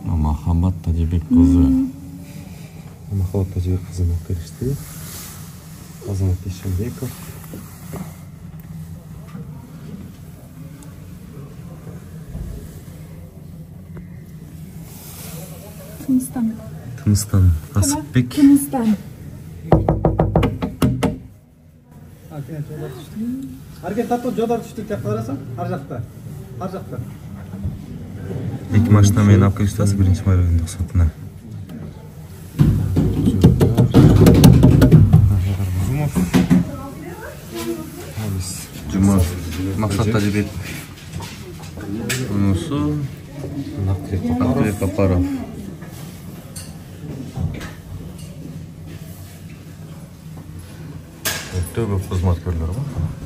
Махаббат Тажибек кызы. Махаббат Тажибек кызын алып келишти. Азамат Ишенбеков. Тыныстан Асыпбек. Тыныстан. Арген тату жодар түштүк деп карасаң, ар жакта. Ар жакта. Эки машина менен алып келишти, биринчи майрагында сатына. Жумов, Максат Тажибек. Унусу Нактылек Капаров. Төбө кызматкерлер бар.